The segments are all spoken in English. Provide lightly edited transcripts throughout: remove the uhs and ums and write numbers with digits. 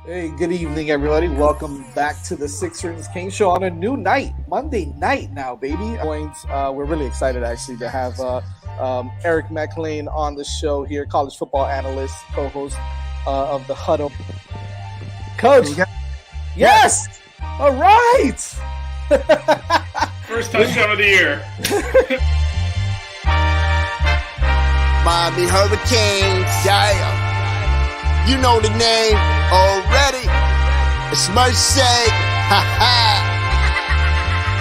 Hey, good evening, everybody. Welcome back to the Six Rings King Show on a new night, Monday night now, baby. We're really excited actually to have Eric McLean on the show here, college football analyst, co-host of the Huddle. Coach, yes, all right. First touchdown of the year. Miami Hurricanes, yeah. You know the name already. It's Mercy. Ha ha.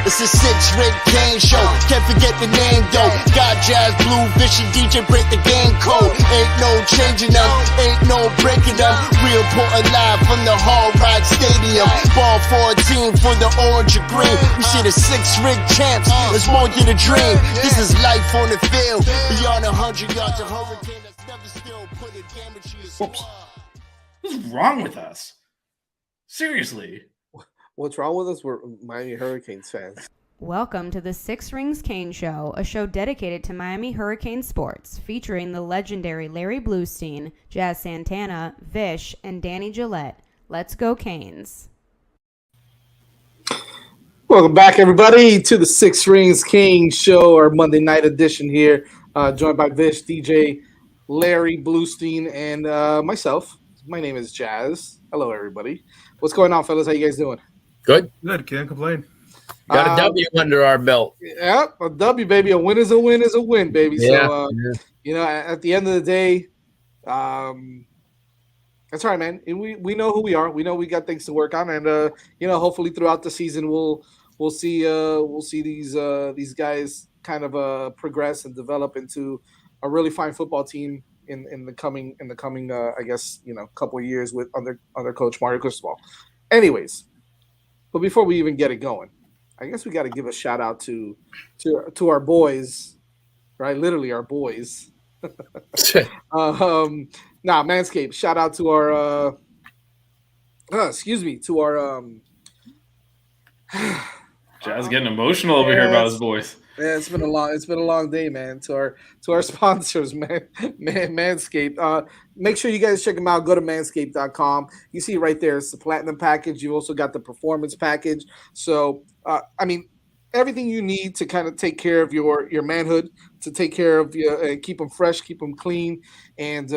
It's a six-ring Kane show. Can't forget the name though. Got Jazz, Blue, Vision, DJ, break the game code. Ain't no changing them, ain't no breaking them. Real important live from the Hard Rock Stadium. Ball 14 for the orange and green. We see the six-ring champs. Let's more get a dream. This is life on the field. Beyond 100 yards, a hurricane that's never still put a damage to your squad. What's wrong with us? Seriously. What's wrong with us? We're Miami Hurricanes fans. Welcome to the Six Rings Kane Show, a show dedicated to Miami Hurricane sports, featuring the legendary Larry Bluestein, Jazz Santana, Vish, and Danny Gillette. Let's go Canes. Welcome back, everybody, to the Six Rings King Show, our Monday night edition here, joined by Vish, DJ, Larry Bluestein, and myself. My name is Jazz. Hello, everybody. What's going on, fellas? How you guys doing? Good. Can't complain. Got a W under our belt. Yeah, a W, baby. A win is a win is a win, baby. Yeah. So, at the end of the day, that's right, man. And we know who we are. We know we got things to work on, and hopefully throughout the season we'll see these guys kind of progress and develop into a really fine football team in the coming I guess couple of years with under Coach Mario Cristobal. Anyways, but before we even get it going, I guess we got to give a shout out to our boys, right? Literally our boys. Manscaped. Shout out to our Jazz getting emotional over here about his voice. Yeah, it's been a long day, man. To our sponsors, Manscaped. Make sure you guys check them out. Go to manscaped.com. You see right there, it's the platinum package. You also got the performance package. So, everything you need to kind of take care of your manhood, to take care of you and keep them fresh, keep them clean, and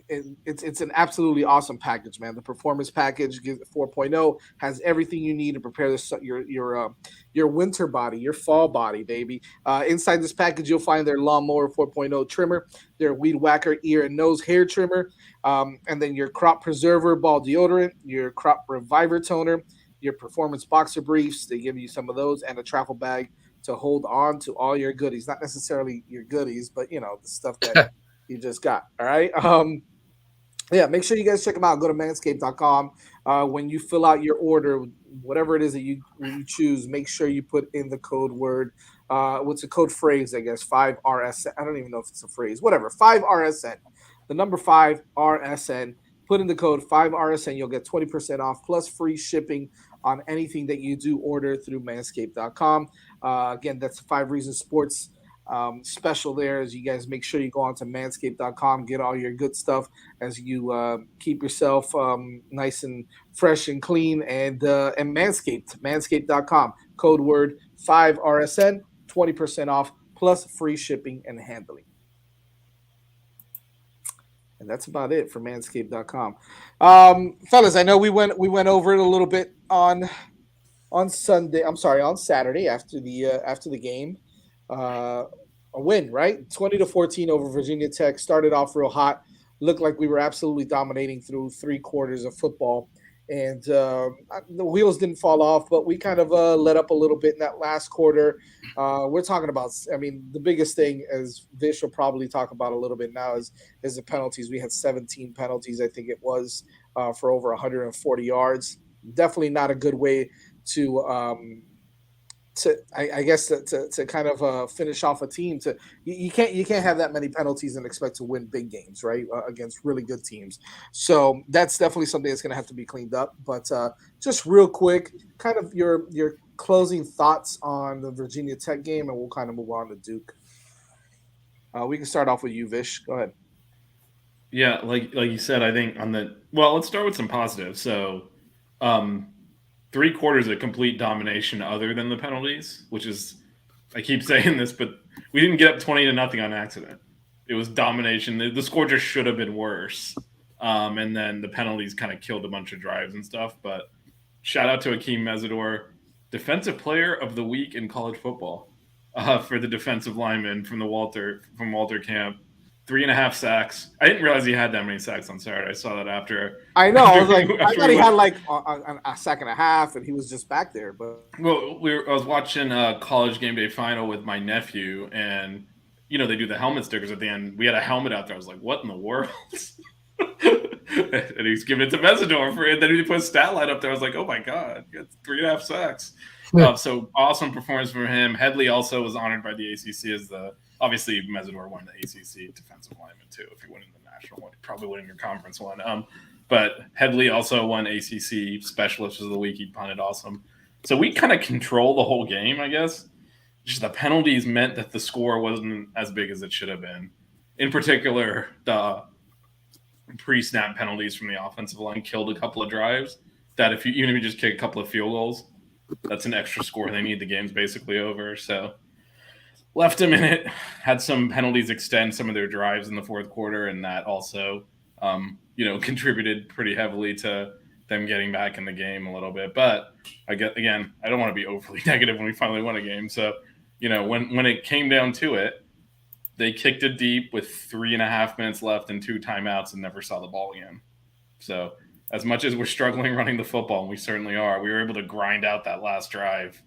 it's an absolutely awesome package, man. The performance package 4.0 has everything you need to prepare your winter body, your fall body, baby. Inside this package, you'll find their lawnmower 4.0 trimmer, their weed whacker ear and nose hair trimmer, and then your crop preserver ball deodorant, your crop reviver toner, your performance boxer briefs. They give you some of those, and a travel bag to hold on to all your goodies. Not necessarily your goodies, but the stuff that you just got. All right. Make sure you guys check them out. Go to manscaped.com. When you fill out your order, whatever it is that you choose, make sure you put in the code word. What's the code phrase, I guess? 5RSN. I don't even know if it's a phrase. Whatever. 5RSN. The number 5RSN. Put in the code 5RSN. You'll get 20% off plus free shipping on anything that you do order through manscaped.com. Again, that's 5 Reasons Sports special there, as you guys make sure you go on to manscaped.com, get all your good stuff as you keep yourself nice and fresh and clean, and manscaped.com, code word 5RSN, 20% off plus free shipping and handling. And that's about it for manscaped.com. Fellas, I know we went over it a little bit on Saturday after the game. A win, right? 20-14 over Virginia Tech. Started off real hot. Looked like we were absolutely dominating through 3 quarters of football. And the wheels didn't fall off, but we kind of let up a little bit in that last quarter. We're talking about, the biggest thing, as Vish will probably talk about a little bit now, is the penalties. We had 17 penalties, I think it was, for over 140 yards. Definitely not a good way to kind of finish off a team. You can't have that many penalties and expect to win big games, right? Against really good teams. So that's definitely something that's going to have to be cleaned up. But just real quick, kind of your closing thoughts on the Virginia Tech game, and we'll kind of move on to Duke. We can start off with you, Vish. Go ahead. Yeah, like you said, I think let's start with some positives. So, 3/4 of complete domination other than the penalties, which is, I keep saying this, but we didn't get up 20-0 on accident. It was domination. The score just should have been worse. And then the penalties kind of killed a bunch of drives and stuff. But shout out to Akeem Mesidor, Defensive Player of the Week in college football, for the defensive lineman from Walter Camp. 3.5 sacks. I didn't realize he had that many sacks on Saturday. I saw that after. I know. I was like, I after thought we he went- had like a sack and a half, and he was just back there. But Well, I was watching a college game day final with my nephew, and they do the helmet stickers at the end. We had a helmet out there. I was like, "What in the world?" And he's giving it to Mesidor for it. And then he put a stat line up there. I was like, "Oh my god, he got 3.5 sacks!" So awesome performance from him. Headley also was honored by the ACC as obviously Mesidor won the ACC defensive lineman too. If he won in the national one, he probably won in your conference one. But Headley also won ACC Specialist of the Week. He punted awesome. So we kind of control the whole game, I guess. Just the penalties meant that the score wasn't as big as it should have been. In particular, the pre-snap penalties from the offensive line killed a couple of drives. That even if you just kick a couple of field goals, that's an extra score they need. The game's basically over. So left them in it. Had some penalties extend some of their drives in the fourth quarter, and that also, contributed pretty heavily to them getting back in the game a little bit. But I don't want to be overly negative when we finally won a game. So, when it came down to it, they kicked it deep with 3.5 minutes left and 2 timeouts and never saw the ball again. So as much as we're struggling running the football, and we certainly are, we were able to grind out that last drive.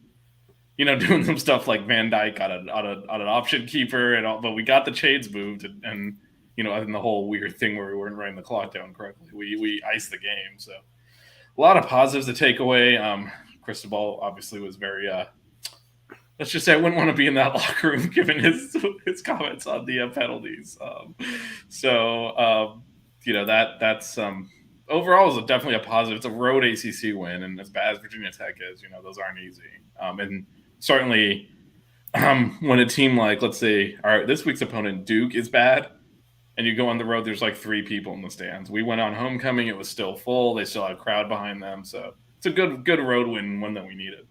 Doing some stuff like Van Dyke on an option keeper and all, but we got the chains moved and the whole weird thing where we weren't writing the clock down correctly. We iced the game. So a lot of positives to take away. Cristobal obviously was very let's just say I wouldn't want to be in that locker room given his comments on the penalties. That's overall is definitely a positive. It's a road ACC win, and as bad as Virginia Tech is, those aren't easy. And certainly when a team like, let's say, this week's opponent, Duke, is bad, and you go on the road, there's like 3 people in the stands. We went on homecoming. It was still full. They still had a crowd behind them. So it's a good road win, one that we needed.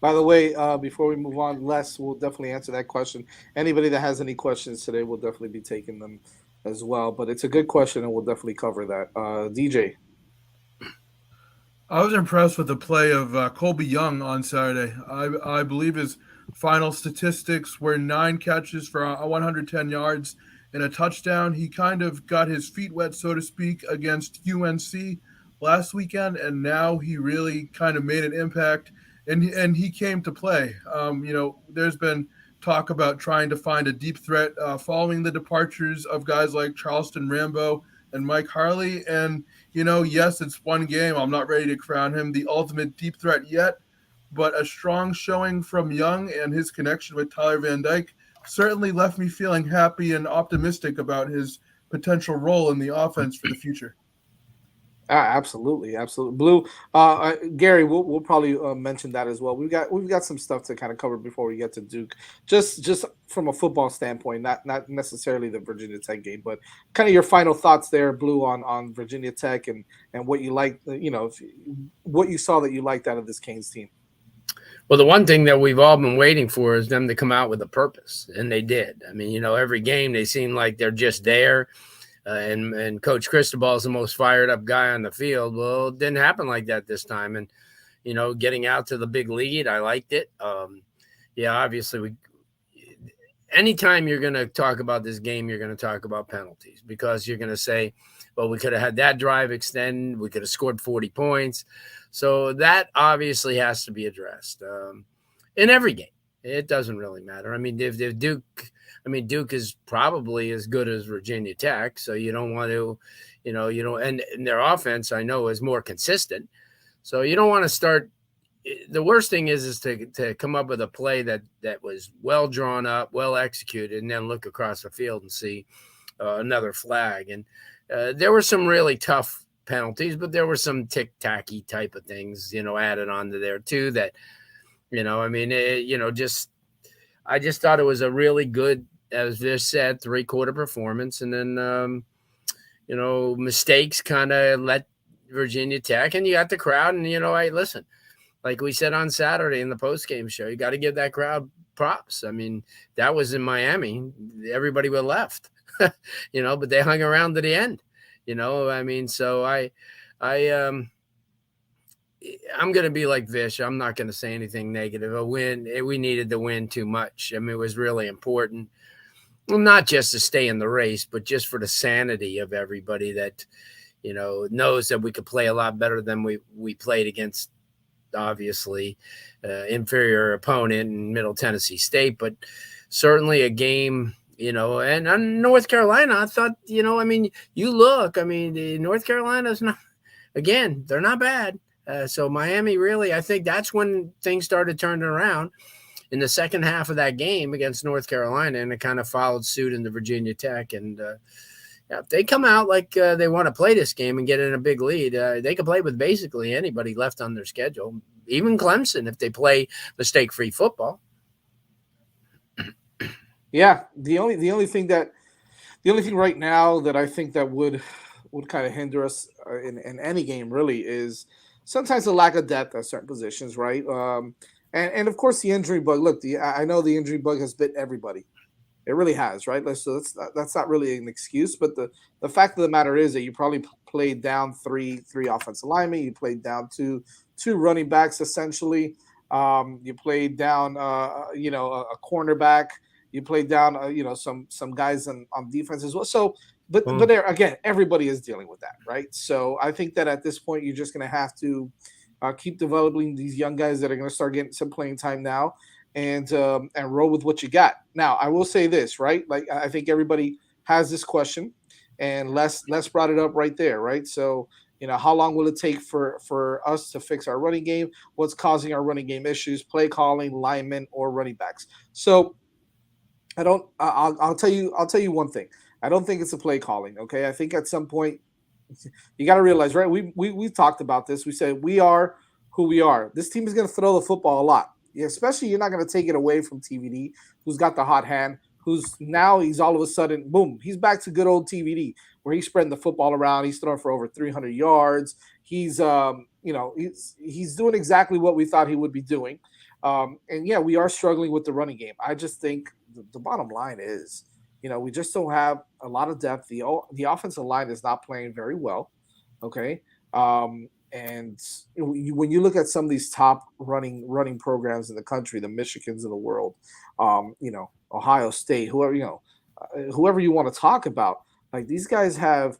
by the way, before we move on, Les will definitely answer that question. Anybody that has any questions today, will definitely be taking them as well. But it's a good question, and we'll definitely cover that. DJ. I was impressed with the play of Colby Young on Saturday. I believe his final statistics were 9 catches for 110 yards and a touchdown. He kind of got his feet wet, so to speak, against UNC last weekend, and now he really kind of made an impact, and he came to play. There's been talk about trying to find a deep threat following the departures of guys like Charleston Rambo and Mike Harley. And, yes, it's one game. I'm not ready to crown him the ultimate deep threat yet, but a strong showing from Young and his connection with Tyler Van Dyke certainly left me feeling happy and optimistic about his potential role in the offense for the future. Absolutely. Blue, Gary, we'll probably mention that as well. We've got some stuff to kind of cover before we get to Duke, just from a football standpoint, not necessarily the Virginia Tech game, but kind of your final thoughts there, Blue, on Virginia Tech and what you like, what you saw that you liked out of this Canes team. Well, the one thing that we've all been waiting for is them to come out with a purpose, and they did. I mean, every game they seem like they're just there. And Coach Cristobal is the most fired up guy on the field. Well, it didn't happen like that this time. And, getting out to the big lead, I liked it. Obviously, anytime you're going to talk about this game, you're going to talk about penalties because you're going to say, well, we could have had that drive extend. We could have scored 40 points. So that obviously has to be addressed in every game. It doesn't really matter. I mean, if Duke is probably as good as Virginia Tech, so you don't want to, and their offense I know is more consistent. So you don't want to start. The worst thing is to come up with a play that was well drawn up, well executed, and then look across the field and see another flag. And there were some really tough penalties, but there were some tick-tacky type of things, added onto there too that, I just thought it was a really good, as Vish said, 3-quarter performance. And then, mistakes kind of let Virginia Tech, and you got the crowd, and hey, listen, like we said on Saturday in the post-game show, you got to give that crowd props. I mean, that was in Miami. Everybody was left, but they hung around to the end, I mean, so I'm going to be like Vish. I'm not going to say anything negative. A win, we needed to win too much. I mean, it was really important. Well, not just to stay in the race, but just for the sanity of everybody that, knows that we could play a lot better than we played against, obviously, inferior opponent in Middle Tennessee State. But certainly a game, and North Carolina, I thought, I mean, North Carolina's not, again, they're not bad. So Miami, really, I think that's when things started turning around in the second half of that game against North Carolina, and it kind of followed suit into Virginia Tech. And if they come out like they want to play this game and get in a big lead, they can play with basically anybody left on their schedule, even Clemson, if they play mistake-free football. Yeah, the only thing right now that I think that would kind of hinder us in any game really is sometimes the lack of depth at certain positions, right? And of course the injury bug. Look, I know the injury bug has bit everybody. It really has, right? So that's not really an excuse, but the fact of the matter is that you probably played down three offensive linemen, you played down two running backs essentially. You played down a cornerback. You played down some guys on defense as well. So but there again, everybody is dealing with that, right? So I think that at this point you're just going to have to keep developing these young guys that are going to start getting some playing time now, and roll with what you got. Now, I will say this, right? Like I think everybody has this question, and Les brought it up right there, right? So how long will it take for us to fix our running game? What's causing our running game issues? Play calling, linemen, or running backs? So I'll tell you one thing. I don't think it's a play calling. Okay, I think at some point you got to realize, right? We've talked about this. We said we are who we are. This team is going to throw the football a lot. Yeah, especially you're not going to take it away from TVD, who's got the hot hand, he's all of a sudden, boom, he's back to good old TVD, where he's spreading the football around. He's throwing for over 300 yards. He's he's doing exactly what we thought he would be doing. And yeah, we are struggling with the running game. I just think the bottom line is, we just don't have a lot of depth. The offensive line is not playing very well. Okay. And when you look at some of these top running programs in the country, the Michigans of the world, Ohio State, whoever you want to talk about, like these guys have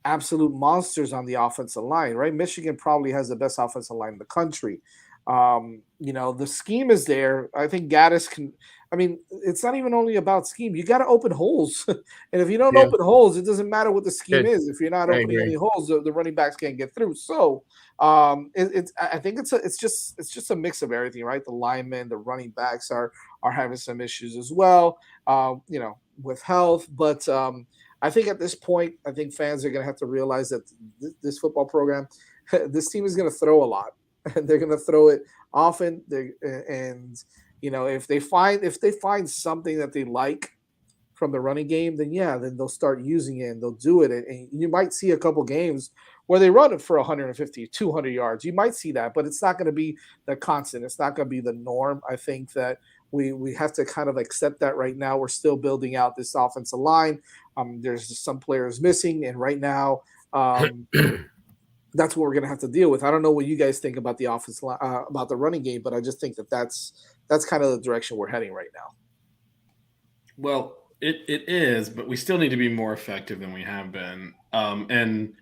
absolute monsters on the offensive line, right? Michigan probably has the best offensive line in the country. The scheme is there. I think Gaddis can. I mean, it's not even only about scheme. You got to open holes, and if you don't open holes, it doesn't matter what the scheme is. If you're not opening any holes, the running backs can't get through. So, I think it's just a mix of everything, right? The linemen, the running backs are having some issues as well, with health. But I think at this point, I think fans are going to have to realize that this football program, this team is going to throw a lot. And they're going to throw it often. If they find something that they like from the running game, then they'll start using it and they'll do it. And you might see a couple games where they run it for 150, 200 yards. You might see that, but it's not going to be the constant. It's not going to be the norm. I think that we have to kind of accept that right now. We're still building out this offensive line. There's some players missing, and right now, that's what we're going to have to deal with. I don't know what you guys think about the offense, about the running game, but I just think that's kind of the direction we're heading right now. Well, it is, but we still need to be more effective than we have been. And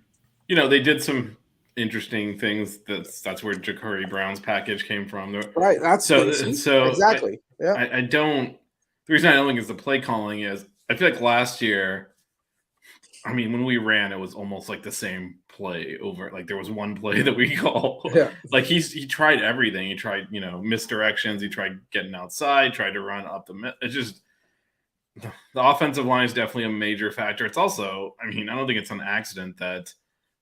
they did some interesting things. That's where Ja'Cory Brown's package came from. Right. That's so exactly. I don't. The reason I don't think it's the play calling is I feel like last year. I mean, when we ran, it was almost like the same play over. Like there was one play that we called. Yeah. Like he tried everything. He tried, misdirections. He tried getting outside. Tried to run up the mid. It's just the offensive line is definitely a major factor. It's also, I don't think it's an accident that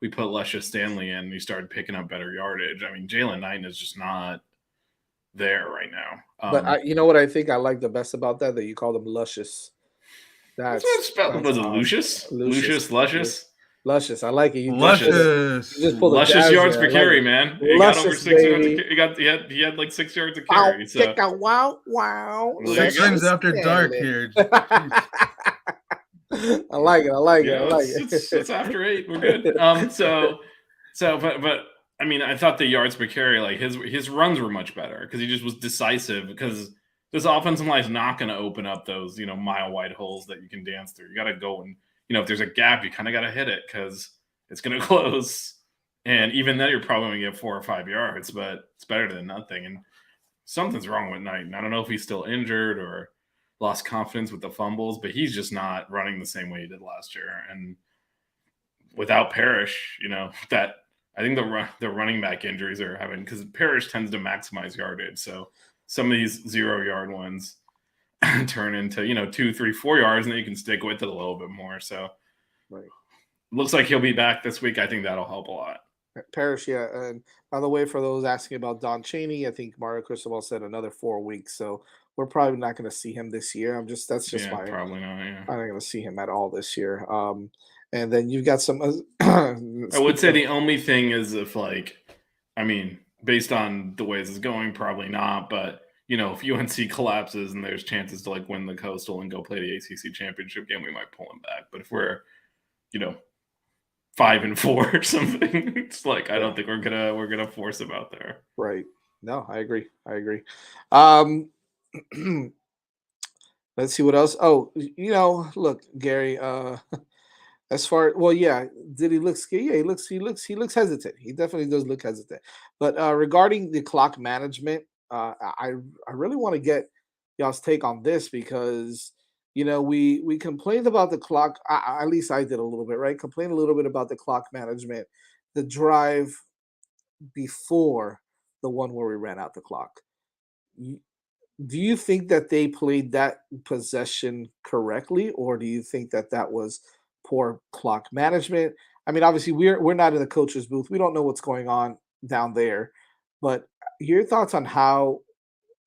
we put Luscious Stanley in and he started picking up better yardage. I mean, Jalen Knighton is just not there right now. But you know what I think I like the best about that you called him Luscious. That's what it's spelled. Was it awesome. Lucius? Luscious? Luscious. I like it. You Luscious. just pulled a Luscious jazz yards there. per I like carry, it. man. He got over Luscious, 6 yards. baby. He had like 6 yards of Wow, carry. So check out, wow. There Six you go. rings after dark here. Jeez. I like it. I like it. yeah, I like it's after 8. We're good. But I mean, I thought the yards per carry, like his runs were much better because he just was decisive. Because this offensive line is not going to open up those mile wide holes that you can dance through. You got to go and if there's a gap, you kind of got to hit it because it's going to close. And even then, you're probably going to get 4 or 5 yards, but it's better than nothing. And something's wrong with Knighton. I don't know if he's still injured or lost confidence with the fumbles, but he's just not running the same way he did last year. And without Parrish, that I think the running back injuries are having, because Parrish tends to maximize yardage. So some of these 0-yard ones turn into 2, 3, 4 yards, and then you can stick with it a little bit more. So right. Looks like he'll be back this week. I think that'll help a lot. Parrish, yeah. And by the way, for those asking about Don Chaney, I think Mario Cristobal said another 4 weeks. So we're probably not going to see him this year. That's just my probably not. Yeah, I'm not going to see him at all this year. And then you've got some. I would say the only thing is if based on the way this is going, probably not. But if UNC collapses and there's chances to win the Coastal and go play the ACC championship game, we might pull him back. But if we're 5-4 or something, it's I don't think we're gonna force him out there. Right. No, I agree. Let's see what else. Oh, look, Gary. As far did he look scared? Yeah, he looks hesitant. He definitely does look hesitant. But regarding the clock management, I really want to get y'all's take on this because we complained about the clock. At least I did a little bit, right? Complained a little bit about the clock management, the drive before the one where we ran out the clock. Do you think that they played that possession correctly, or do you think that that was poor clock management? I mean, obviously we're not in the coach's booth. We don't know what's going on down there, but your thoughts on how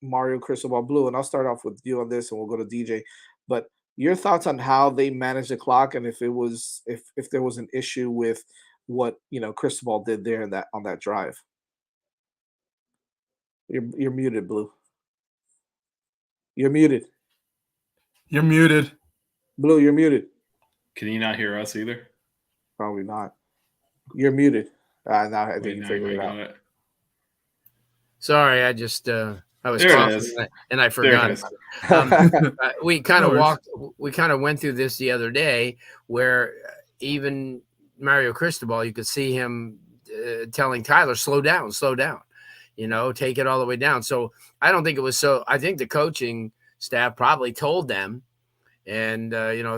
Mario Cristobal blew, and I'll start off with you on this, and we'll go to DJ. But your thoughts on how they managed the clock, and if there was an issue with what Cristobal did there on that drive. You're muted, Blue. You're muted. You're muted. Blue, you're muted. Can you not hear us either? Probably not. You're muted. Now I think you figured it out. Sorry, I just I was there coughing and I forgot. We kind of went through this the other day where even Mario Cristobal, you could see him telling Tyler, slow down, take it all the way down. So I don't think it was so. I think the coaching staff probably told them and,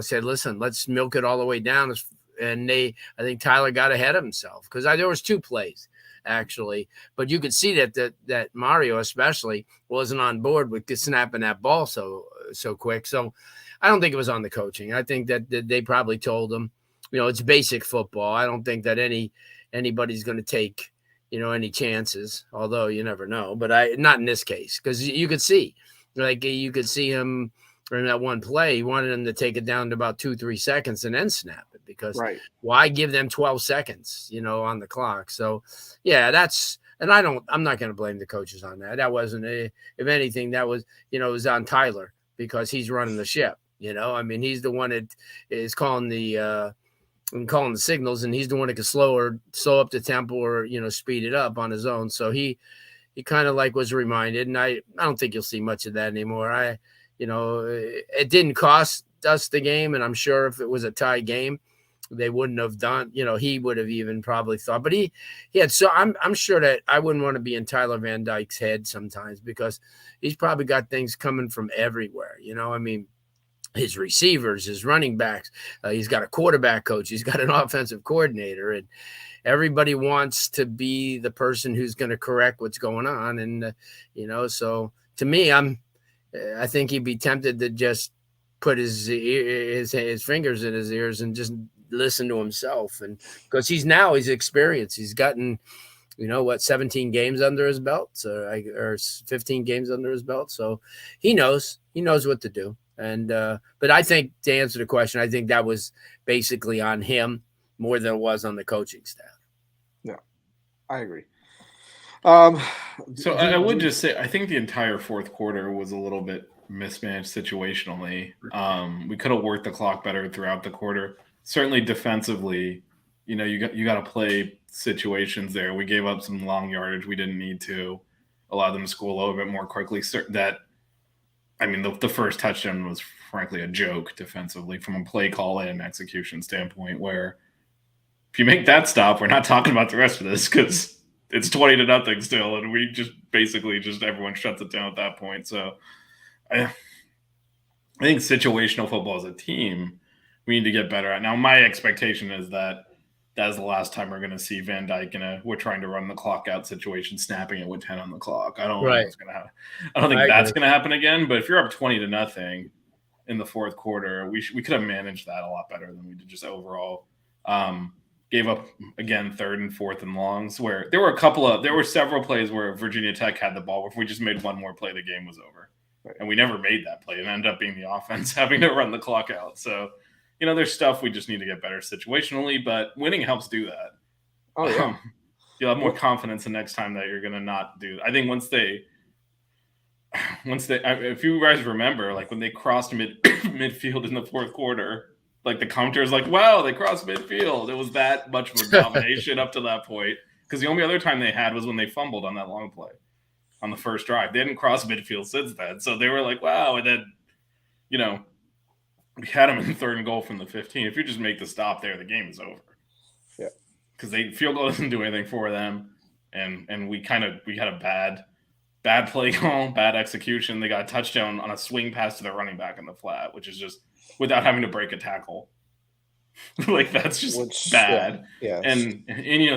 said, listen, let's milk it all the way down. And I think Tyler got ahead of himself because there was 2 plays actually, but you could see that Mario especially wasn't on board with snapping that ball so quick. So I don't think it was on the coaching. I think that they probably told him, it's basic football. I don't think that anybody's going to take, any chances, although you never know, but not in this case, because you could see him in that one play. He wanted him to take it down to about 2-3 seconds and then snap it because why give them 12 seconds, on the clock? So yeah, I'm not going to blame the coaches on that. That wasn't if anything, that was, it was on Tyler because he's running the ship, he's the one that is calling the signals, and he's the one that can slow up the tempo or speed it up on his own. So he kind of was reminded, and I don't think you'll see much of that anymore. It didn't cost us the game, and I'm sure if it was a tie game, they wouldn't have done. He would have even probably thought, but he had. So I'm sure that I wouldn't want to be in Tyler Van Dyke's head sometimes because he's probably got things coming from everywhere. His receivers, his running backs. He's got a quarterback coach. He's got an offensive coordinator, and everybody wants to be the person who's going to correct what's going on. And so to me, I think he'd be tempted to just put his fingers in his ears and just listen to himself. And because he's experienced, he's gotten, 17 games under his belt, or 15 games under his belt. So he knows what to do. And but I think to answer the question, I think that was basically on him more than it was on the coaching staff. Yeah, I agree. So I would just say I think the entire fourth quarter was a little bit mismanaged situationally. We could have worked the clock better throughout the quarter. Certainly defensively, you got to play situations there. We gave up some long yardage we didn't need to. Allow them to score a little bit more quickly. The first touchdown was frankly a joke defensively from a play call and execution standpoint. Where if you make that stop, we're not talking about the rest of this because it's 20-0 still, and we just basically everyone shuts it down at that point. So I think situational football as a team, we need to get better at. Now, my expectation is that is the last time we're going to see Van Dyke we're trying to run the clock out situation, snapping it with 10 on the clock. I don't know what's going to happen. I don't think that's going to happen again. But if you're up 20-0 in the fourth quarter, we could have managed that a lot better than we did just overall. Gave up again 3rd and 4th and longs where there were several plays where Virginia Tech had the ball. Where if we just made one more play, the game was over. Right. And we never made that play. It ended up being the offense having to run the clock out. So, there's stuff we just need to get better situationally, but winning helps do that. Oh, yeah. You'll have more confidence the next time that you're going to not do. I think once they, if you guys remember, like when they crossed midfield in the fourth quarter, like the counter is like, wow, they crossed midfield. It was that much of a domination up to that point. Because the only other time they had was when they fumbled on that long play on the first drive. They didn't cross midfield since then. So they were like, wow. And then, we had them in 3rd and goal from the 15. If you just make the stop there, the game is over. Yeah. Because field goal doesn't do anything for them. And we had a bad play call, bad execution. They got a touchdown on a swing pass to their running back in the flat, which is just without having to break a tackle. Like that's just bad. Yeah. And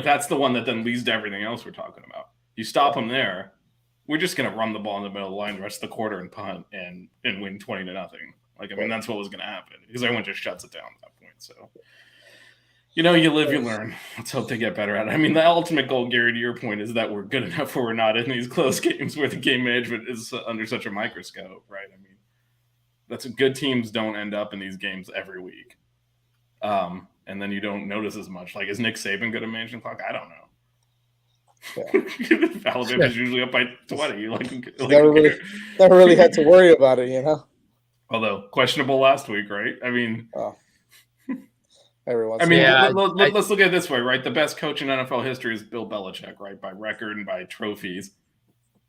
that's the one that then leads to everything else we're talking about. You stop them there, we're just gonna run the ball in the middle of the line the rest of the quarter and punt and win 20-0. That's what was gonna happen because everyone just shuts it down at that point. So you live, you learn. Let's hope they get better at it. The ultimate goal, Gary, to your point, is that we're good enough where we're not in these close games where the game management is under such a microscope, right? That's good teams don't end up in these games every week. And then you don't notice as much. Like, is Nick Saban good at managing clock? I don't know. Yeah. Alabama's usually up by 20. Never really had to worry about it, Although questionable last week, right? Let's look at it this way, right? The best coach in NFL history is Bill Belichick, right? By record and by trophies.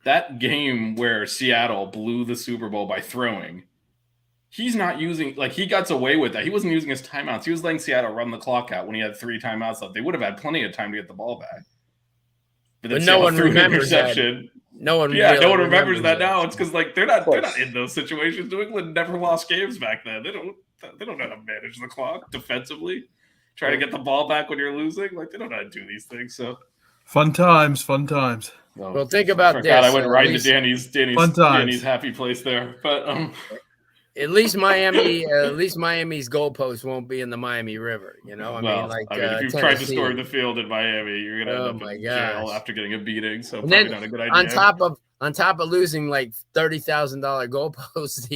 That game where Seattle blew the Super Bowl by throwing, he's not using, he got away with that. He wasn't using his timeouts. He was letting Seattle run the clock out when he had 3 timeouts left. They would have had plenty of time to get the ball back. But no one remembers that. No one remembers that now. It's because they're not in those situations. New England never lost games back then. They don't know how to manage the clock defensively. Try to get the ball back when you're losing. They don't know how to do these things. So fun times. Well, think about this. I went right into Danny's happy place there. But at least Miami's goalpost won't be in the Miami River. If you've tried to store the field in Miami, you're gonna end up in jail after getting a beating. So and probably then, not a good idea. On top of losing $30,000 goalposts,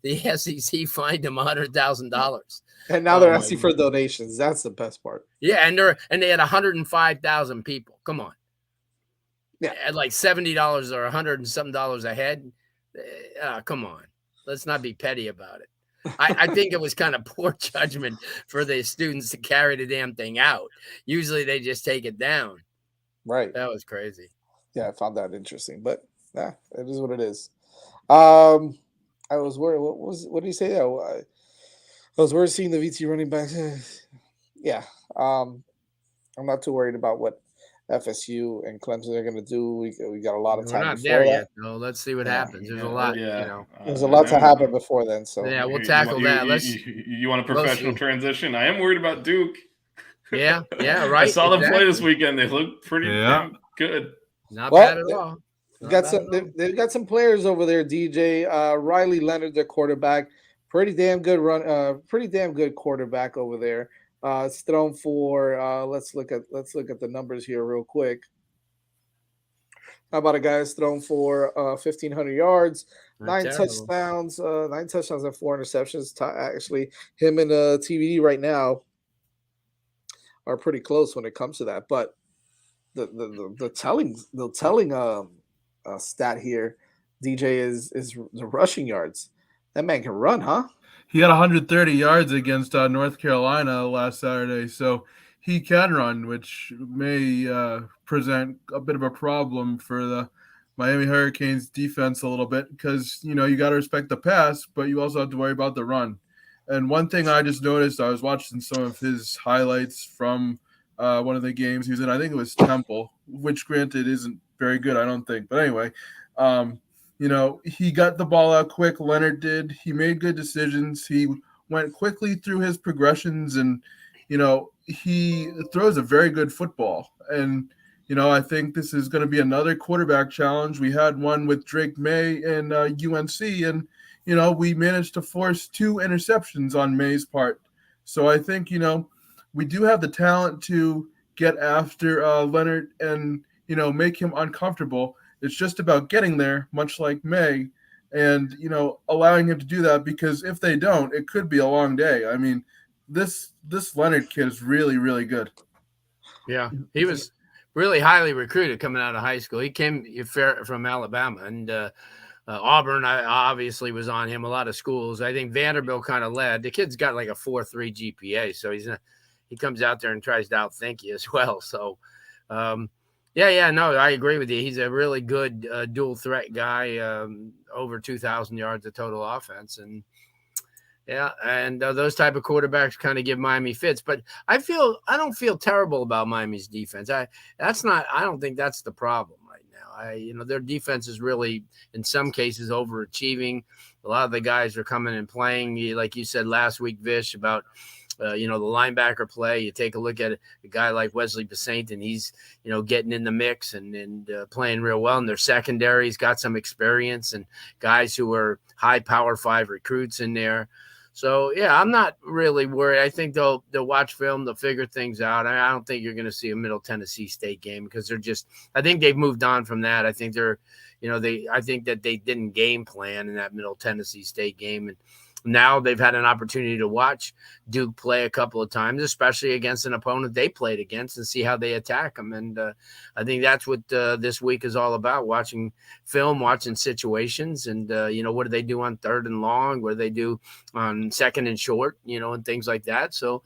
the SEC fined him $100,000. And now they're asking for donations. That's the best part. Yeah, and they had 105,000 people. Come on. Yeah, at $70 or $100 and something a head. Come on. Let's not be petty about it. I think it was kind of poor judgment for the students to carry the damn thing out. Usually they just take it down. Right. That was crazy. Yeah, I found that interesting, but it is what it is. I was worried. What did you say there? I was worried seeing the VT running back. Yeah. I'm not too worried about what FSU and Clemson are going to do. We got a lot of time. We're not there yet, though. Let's see what happens. There's a lot. There's a lot to happen before then. So we'll tackle that. You want a professional transition? I am worried about Duke. Yeah, right. I saw them play this weekend. They look pretty damn good. Not bad at all. They've got some players over there. DJ Riley Leonard, their quarterback, pretty damn good quarterback over there. It's thrown for let's look at the numbers here real quick. How about a guy who's thrown for 1,500 yards, Not terrible. nine touchdowns and 4 interceptions? Actually, him and TVD right now are pretty close when it comes to that. But the telling stat here, DJ, is the rushing yards. That man can run, huh? He had 130 yards against North Carolina last Saturday, so he can run, which may present a bit of a problem for the Miami Hurricanes defense a little bit because, you got to respect the pass, but you also have to worry about the run. And one thing I just noticed, I was watching some of his highlights from one of the games he was in. I think it was Temple, which granted isn't very good, I don't think. But anyway, he got the ball out quick. Leonard did. He made good decisions. He went quickly through his progressions, and he throws a very good football. And I think this is going to be another quarterback challenge. We had one with Drake May and UNC, and we managed to force 2 interceptions on May's part. So I think we do have the talent to get after Leonard and make him uncomfortable. It's just about getting there, much like May, and allowing him to do that, because if they don't, it could be a long day. I mean, this Leonard kid is really, really good. Yeah, he was really highly recruited coming out of high school. He came from Alabama, and Auburn obviously was on him. A lot of schools. I think Vanderbilt kind of led. The kid's got like a 4.3 GPA, so he comes out there and tries to outthink you as well. So. No, I agree with you. He's a really good dual threat guy, over 2,000 yards of total offense. And those type of quarterbacks kind of give Miami fits. But I don't feel terrible about Miami's defense. I don't think that's the problem right now. Their defense is really, in some cases, overachieving. A lot of the guys are coming and playing, like you said last week, Vish, about the linebacker play. You take a look at a guy like Wesley Basaint, and he's, getting in the mix and playing real well. And their secondary's got some experience and guys who are high Power 5 recruits in there. So, yeah, I'm not really worried. I think they'll watch film. They'll figure things out. I don't think you're going to see a Middle Tennessee State game because I think they've moved on from that. I think I think that they didn't game plan in that Middle Tennessee State game. And now they've had an opportunity to watch Duke play a couple of times, especially against an opponent they played against, and see how they attack them. And I think that's what this week is all about, watching film, watching situations, and, what do they do on 3rd and long? What do they do on 2nd and short, and things like that. So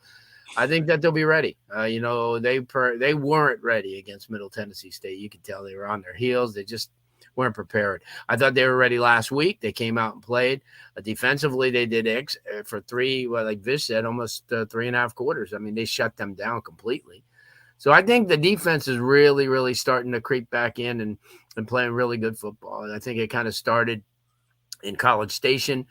I think that they'll be ready. They weren't ready against Middle Tennessee State. You could tell they were on their heels. They just weren't prepared. I thought they were ready last week. They came out and played. Defensively, they did for 3, like Vish said, almost 3.5 quarters. I mean, they shut them down completely. So I think the defense is really, really starting to creep back in and playing really good football. And I think it kind of started in College Station,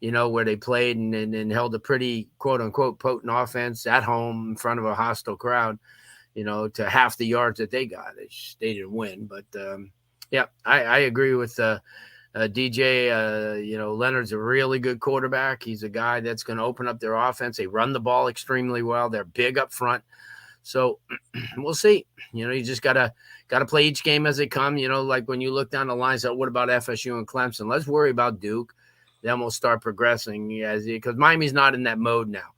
where they played and held a pretty, quote unquote, potent offense at home in front of a hostile crowd, to half the yards that they got. They didn't win, but yeah, I agree with DJ. Leonard's a really good quarterback. He's a guy that's going to open up their offense. They run the ball extremely well. They're big up front. So we'll see. You just gotta play each game as they come. Like when you look down the line, so what about FSU and Clemson? Let's worry about Duke. Then we'll start progressing because Miami's not in that mode now.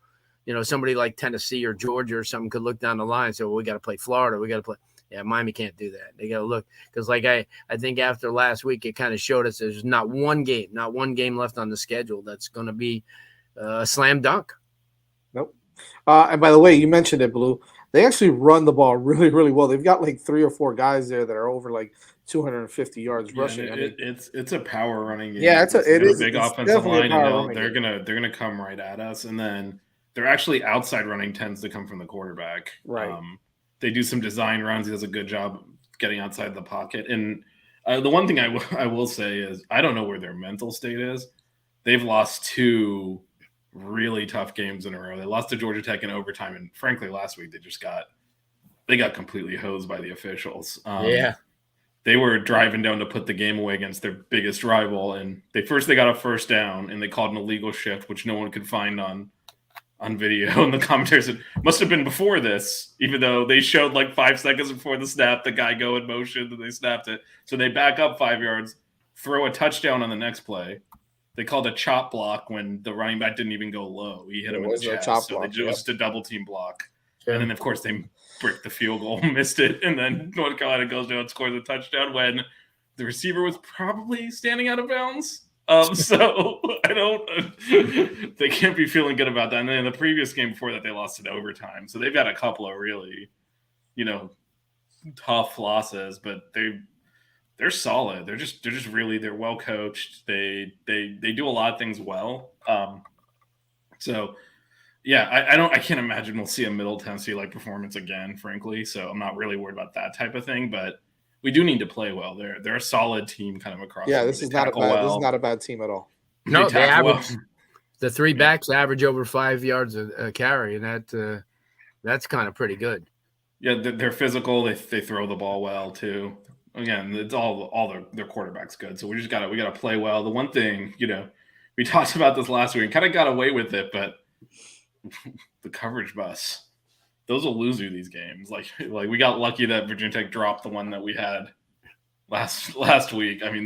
Somebody like Tennessee or Georgia or something could look down the line and say, well, we got to play Florida. We got to play. Yeah, Miami can't do that. They got to look because, like I think after last week, it kind of showed us there's not one game left on the schedule that's going to be a slam dunk. Nope. And by the way, you mentioned it, Blue. They actually run the ball really, really well. They've got like 3 or 4 guys there that are over like 250 yards rushing. It's a power running game. Yeah, it is a big offensive line, and they're gonna come right at us, and then they're actually outside running tends to come from the quarterback. Right. They do some design runs. He does a good job getting outside the pocket. And the one thing I will say is I don't know where their mental state is. They've lost 2 really tough games in a row. They lost to Georgia Tech in overtime, and frankly, last week they got completely hosed by the officials. They were driving down to put the game away against their biggest rival, and they got a first down, and they called an illegal shift, which no one could find on on video, and the commentators said must have been before this, even though they showed like 5 seconds before the snap, the guy go in motion, and they snapped it. So they back up 5 yards, throw a touchdown on the next play. They called a chop block when the running back didn't even go low. He hit him in the chest, so it was just a double team block. Sure. And then, of course, they bricked the field goal, missed it, and then North Carolina goes down and scores a touchdown when the receiver was probably standing out of bounds. So I don't. They can't be feeling good about that. And then in the previous game before that, they lost in overtime. So they've got a couple of really, tough losses, but they're solid. They're well coached. They do a lot of things well. So yeah, I can't imagine we'll see a Middle Tennessee like performance again, frankly. So I'm not really worried about that type of thing, but we do need to play well. They're a solid team kind of across. Yeah, this is not a bad team at all. No, they average the 3 backs average over 5 yards a carry, and that's kind of pretty good. Yeah, they're physical. They throw the ball well too. Again, it's all their quarterback's good. So we gotta play well. The one thing, we talked about this last week, kind of got away with it, but the coverage bus. Those will lose you these games. Like we got lucky that Virginia Tech dropped the one that we had last week. I mean,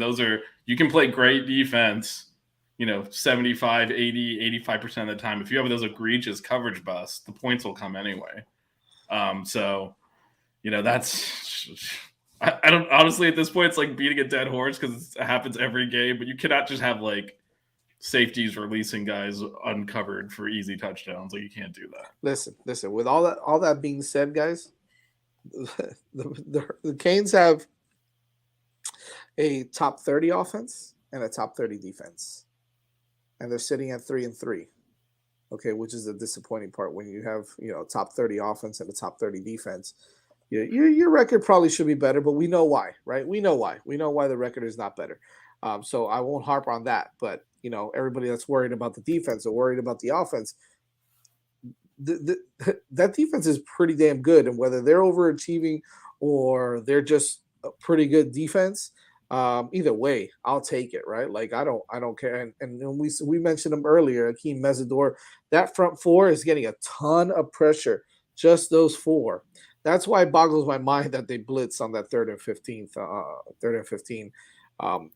you can play great defense, 75, 80, 85% of the time. If you have those egregious coverage busts, the points will come anyway. So, that's I don't honestly at this point it's like beating a dead horse because it happens every game, but you cannot just have like safeties releasing guys uncovered for easy touchdowns. Like you can't do that. Listen. With all that being said, guys, the Canes have a top 30 offense and a top 30 defense, and they're sitting at 3-3. Okay, which is the disappointing part when you have top 30 offense and a top 30 defense. Your record probably should be better, but we know why, right? We know why the record is not better. So I won't harp on that, but everybody that's worried about the defense or worried about the offense, that defense is pretty damn good. And whether they're overachieving or they're just a pretty good defense, either way, I'll take it, right? Like I don't care. And we mentioned him earlier, Akeem Mesidor. That front four is getting a ton of pressure. Just those 4. That's why it boggles my mind that they blitz on that 3rd and 15.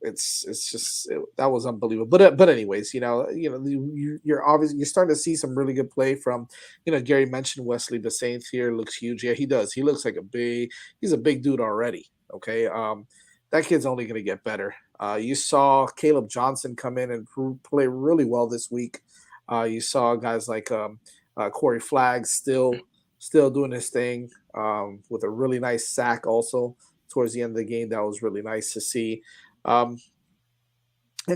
It's just that was unbelievable. But anyways, you're obviously you're starting to see some really good play from Gary mentioned Wesley Basaint here looks huge. Yeah, he does. He looks like he's a big dude already. Okay, that kid's only going to get better. You saw Caleb Johnson come in and play really well this week. You saw guys like Corey Flagg still doing his thing with a really nice sack also towards the end of the game. That was really nice to see. And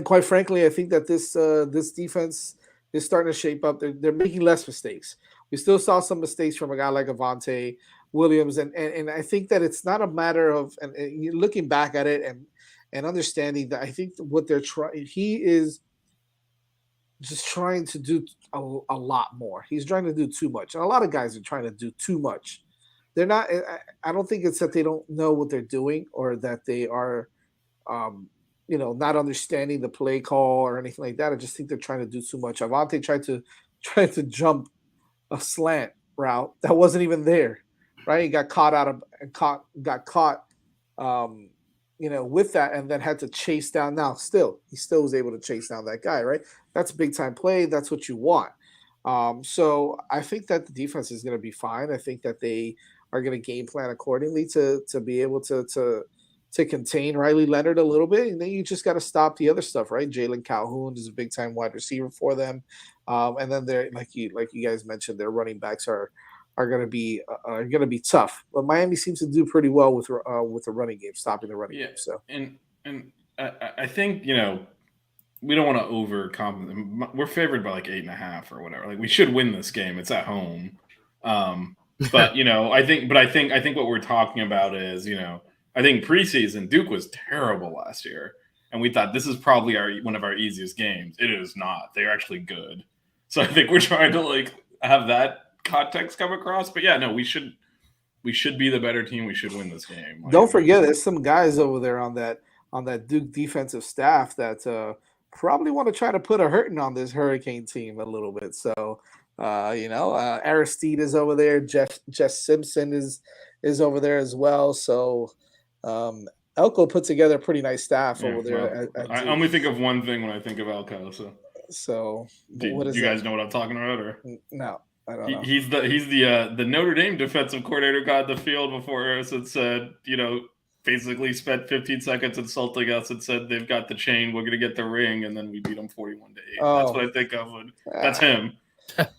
quite frankly, I think that this defense is starting to shape up. They're making less mistakes. We still saw some mistakes from a guy like Avante Williams, and I think that it's not a matter of and looking back at it and understanding that I think what they're trying. He is just trying to do a lot more. He's trying to do too much, and a lot of guys are trying to do too much. They're not. I don't think it's that they don't know what they're doing or that they are. Not understanding the play call or anything like that. I just think they're trying to do too much. Avante tried to jump a slant route that wasn't even there, right? He got caught with that, and then had to chase down. Now, he still was able to chase down that guy, right? That's a big time play. That's what you want. So I think that the defense is going to be fine. I think that they are going to game plan accordingly to be able to contain Riley Leonard a little bit, and then you just got to stop the other stuff, right? Jalen Calhoun is a big time wide receiver for them, and then they're like you guys mentioned, their running backs are going to be tough. But Miami seems to do pretty well with the running game, stopping the running game. So and I think we don't want to overcompensate. We're favored by like 8.5 or whatever. Like we should win this game. It's at home, but I think what we're talking about is I think preseason Duke was terrible last year, and we thought this is probably one of our easiest games. It is not. They're actually good. So I think we're trying to have that context come across. But yeah, no, we should be the better team. We should win this game. Don't forget, there's some guys over there on that Duke defensive staff that probably want to try to put a hurting on this Hurricane team a little bit. So Aristide is over there. Jeff Simpson is over there as well. So um, Elko put together a pretty nice staff Yeah, over there well, at I Duke. only think of one thing when I think of Elko. So, So what do is you that? guys know what I'm talking about, or No, I don't know. he's the Notre Dame defensive coordinator got the field before Harrison said, basically spent 15 seconds insulting us and said they've got the chain, we're gonna get the ring, and then we beat them 41-8. That's Oh, what I think of when that's ah, him.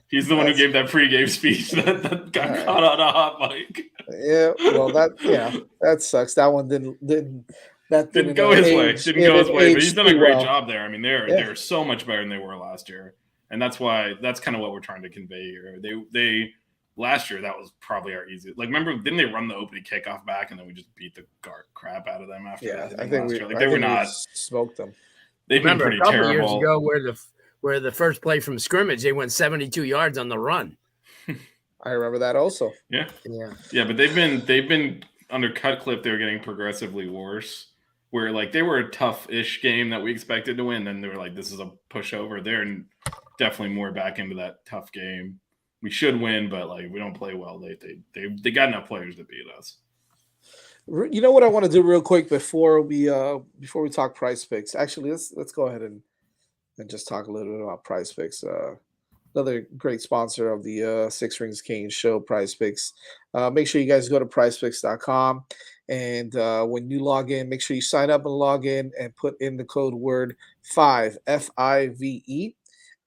He's the one who that's gave that pregame speech that all got right. caught on a hot mic. Yeah, well, that sucks. That one Didn't didn't go his way. age. Didn't It go his didn't way, but he's age done a too great well. job there. I mean, Yeah, they're so much better than they were last year, and that's kind of what we're trying to convey here. They last year that was probably our easiest. Like, remember, didn't they run the opening kickoff back, and then we just beat the crap out of them after yeah. that? I think last year, like they I were think we not. smoked them. They've been Remember a pretty couple of years terrible. ago where the first play from scrimmage, they went 72 yards on the run. I remember that also. Yeah, Yeah. but they've been under Cutcliffe. They were getting progressively worse. Where like they were a tough-ish game that we expected to win, then they were like, "This is a pushover." They're definitely more back into that tough game. We should win, but like we don't play well. They got enough players to beat us. You know what I want to do real quick before we talk Price Picks. Actually, let's go ahead and just talk a little bit about Price Picks. Another great sponsor of the Six Rings Cane Show, Prize Picks. Make sure you guys go to PrizePicks.com, and when you log in, make sure you sign up and log in and put in the code word 5 FIVE,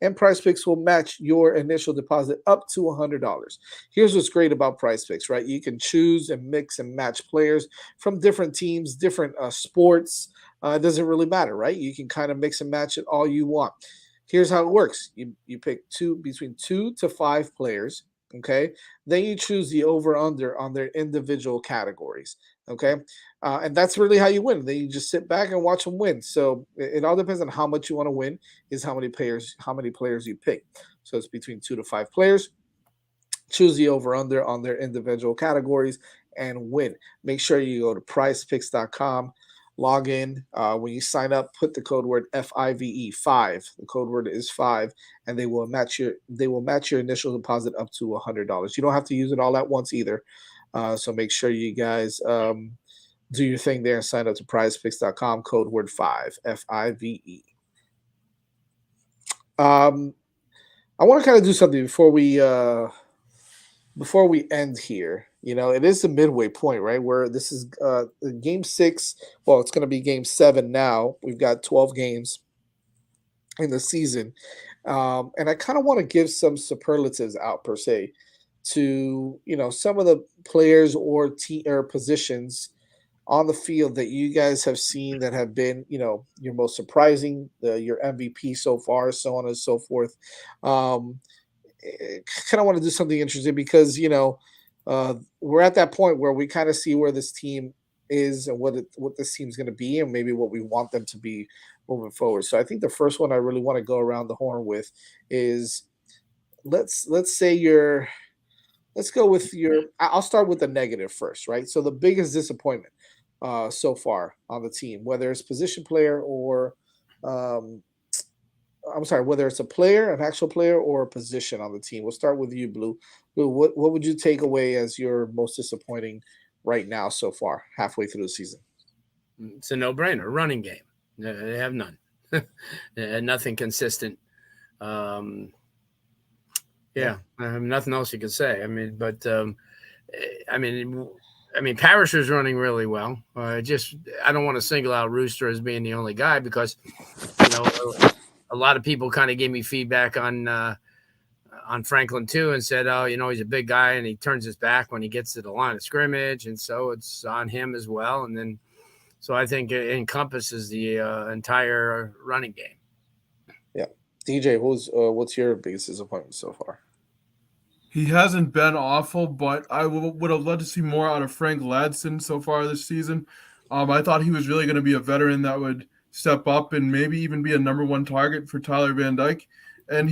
and Prize Picks will match your initial deposit up to $100. Here's what's great about Prize Picks, right? You can choose and mix and match players from different teams, different sports. It doesn't really matter, right? You can kind of mix and match it all you want. Here's how it works. You pick between 2 to 5 players, okay? Then you choose the over under on their individual categories, okay? And that's really how you win. Then you just sit back and watch them win. So it all depends on how much you want to win, is how many players you pick. So it's between 2 to 5 players. Choose the over under on their individual categories and win. Make sure you go to prizepicks.com. Log in. When you sign up, put the code word FIVE 5. The code word is 5, and they will match your initial deposit up to $100. You don't have to use it all at once either. So make sure you guys do your thing there and sign up to prizepicks.com. Code word 5 FIVE. I want to kind of do something before we end here. It is the midway point, right? Where this is game 6. Well, it's going to be game 7 now. We've got 12 games in the season. And I kind of want to give some superlatives out per se to, some of the players or positions on the field that you guys have seen that have been, your most surprising, your MVP so far, so on and so forth. Kind of want to do something interesting because, we're at that point where we kind of see where this team is and what this team's going to be and maybe what we want them to be moving forward. So I think the first one I really want to go around the horn with is let's go with I'll start with the negative first, right? So the biggest disappointment so far on the team, whether it's position player or whether it's a player, an actual player, or a position on the team. We'll start with you, Blue. Blue, what would you take away as your most disappointing right now so far, halfway through the season? It's a no-brainer. Running game. They have none. Nothing consistent. I have nothing else you can say. Parisher's running really well. I don't want to single out Rooster as being the only guy because, a lot of people kind of gave me feedback on Franklin too and said, oh, he's a big guy and he turns his back when he gets to the line of scrimmage. And so it's on him as well. And then, so I think it encompasses the entire running game. Yeah. DJ, what's your biggest disappointment so far? He hasn't been awful, but I would have loved to see more out of Frank Ladson so far this season. I thought he was really going to be a veteran that would step up and maybe even be a number 1 target for Tyler Van Dyke. And